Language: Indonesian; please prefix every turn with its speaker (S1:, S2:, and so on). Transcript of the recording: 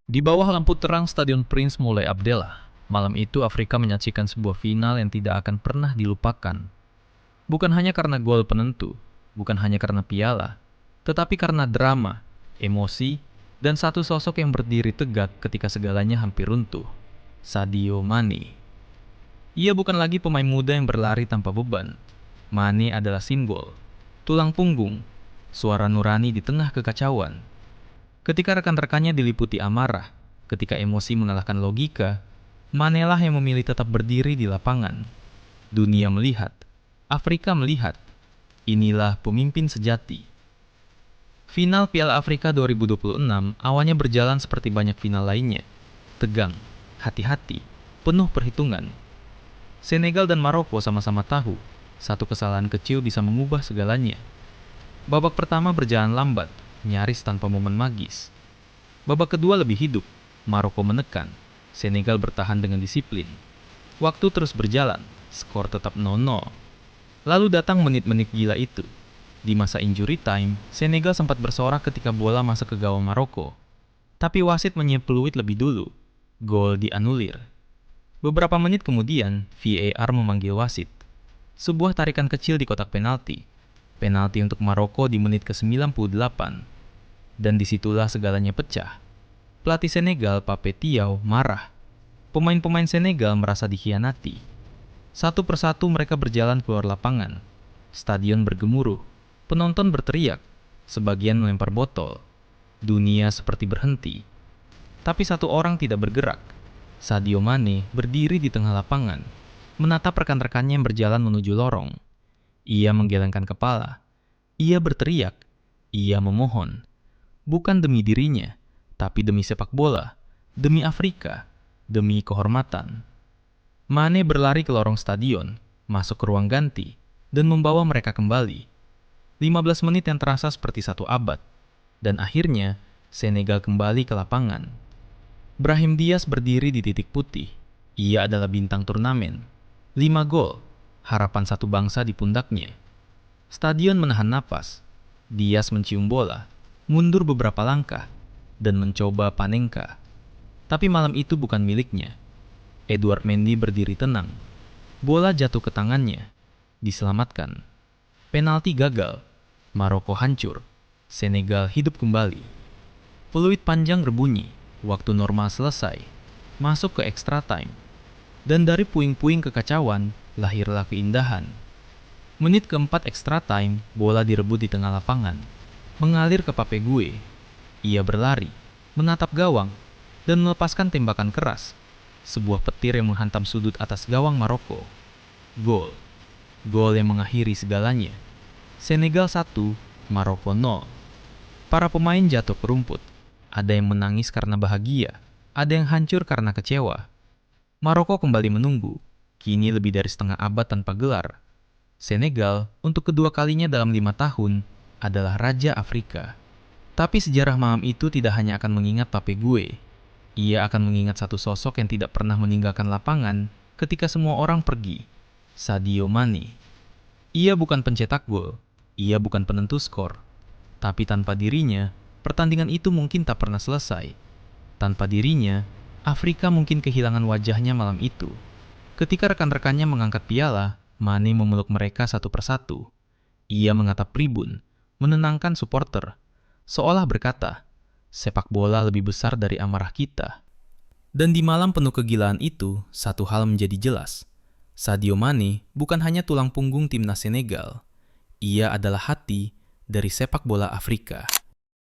S1: Di bawah lampu terang Stadion Prince Moulay Abdellah, malam itu Afrika menyaksikan sebuah final yang tidak akan pernah dilupakan. Bukan hanya karena gol penentu, bukan hanya karena piala, tetapi karena drama, emosi, dan satu sosok yang berdiri tegak ketika segalanya hampir runtuh. Sadio Mane. Ia bukan lagi pemain muda yang berlari tanpa beban. Mane adalah simbol, tulang punggung, suara nurani di tengah kekacauan. Ketika rekan-rekannya diliputi amarah, ketika emosi mengalahkan logika, Mane lah yang memilih tetap berdiri di lapangan. Dunia melihat, Afrika melihat. Inilah pemimpin sejati. Final Piala Afrika 2026 awalnya berjalan seperti banyak final lainnya. Tegang, hati-hati, penuh perhitungan. Senegal dan Maroko sama-sama tahu, satu kesalahan kecil bisa mengubah segalanya. Babak pertama berjalan lambat, nyaris tanpa momen magis. Babak kedua lebih hidup, Maroko menekan, Senegal bertahan dengan disiplin. Waktu terus berjalan, skor tetap 0-0. Lalu datang menit-menit gila itu. Di masa injury time, Senegal sempat bersorak ketika bola masuk ke gawang Maroko. Tapi wasit menyia peluit lebih dulu. Gol dianulir. Beberapa menit kemudian, VAR memanggil wasit. Sebuah tarikan kecil di kotak penalti. Penalti untuk Maroko di menit ke-98. Dan disitulah segalanya pecah. Pelatih Senegal, Pape Thiaw, marah. Pemain-pemain Senegal merasa dikhianati. Satu persatu mereka berjalan keluar lapangan. Stadion bergemuruh. Penonton berteriak. Sebagian melempar botol. Dunia seperti berhenti. Tapi satu orang tidak bergerak. Sadio Mane berdiri di tengah lapangan, menatap rekan-rekannya yang berjalan menuju lorong. Ia menggelengkan kepala. Ia berteriak. Ia memohon. Bukan demi dirinya, tapi demi sepak bola, demi Afrika, demi kehormatan. Mane berlari ke lorong stadion, masuk ke ruang ganti, dan membawa mereka kembali. 15 menit yang terasa seperti satu abad. Dan akhirnya, Senegal kembali ke lapangan. Brahim Diaz berdiri di titik putih. Ia adalah bintang turnamen. 5 gol, harapan satu bangsa di pundaknya. Stadion menahan napas. Diaz mencium bola, mundur beberapa langkah, dan mencoba Panenka. Tapi malam itu bukan miliknya. Edouard Mendy berdiri tenang. Bola jatuh ke tangannya. Diselamatkan. Penalti gagal. Maroko hancur. Senegal hidup kembali. Peluit panjang berbunyi. Waktu normal selesai. Masuk ke extra time. Dan dari puing-puing kekacauan, lahirlah keindahan. Menit keempat extra time, bola direbut di tengah lapangan. Mengalir ke Pape Gueye. Ia berlari, menatap gawang, dan melepaskan tembakan keras. Sebuah petir yang menghantam sudut atas gawang Maroko. Gol. Gol yang mengakhiri segalanya. Senegal 1, Maroko 0. Para pemain jatuh ke rumput. Ada yang menangis karena bahagia, ada yang hancur karena kecewa. Maroko kembali menunggu, kini lebih dari setengah abad tanpa gelar. Senegal, untuk kedua kalinya dalam 5 tahun, adalah Raja Afrika. Tapi sejarah malam itu tidak hanya akan mengingat Pape Gueye. Ia akan mengingat satu sosok yang tidak pernah meninggalkan lapangan ketika semua orang pergi. Sadio Mane. Ia bukan pencetak gol, ia bukan penentu skor. Tapi tanpa dirinya, pertandingan itu mungkin tak pernah selesai. Tanpa dirinya, Afrika mungkin kehilangan wajahnya malam itu. Ketika rekan-rekannya mengangkat piala, Mane memeluk mereka satu persatu. Ia mengatap tribun, menenangkan supporter, seolah berkata, sepak bola lebih besar dari amarah kita. Dan di malam penuh kegilaan itu, satu hal menjadi jelas. Sadio Mane bukan hanya tulang punggung timnas Senegal. Ia adalah hati dari sepak bola Afrika.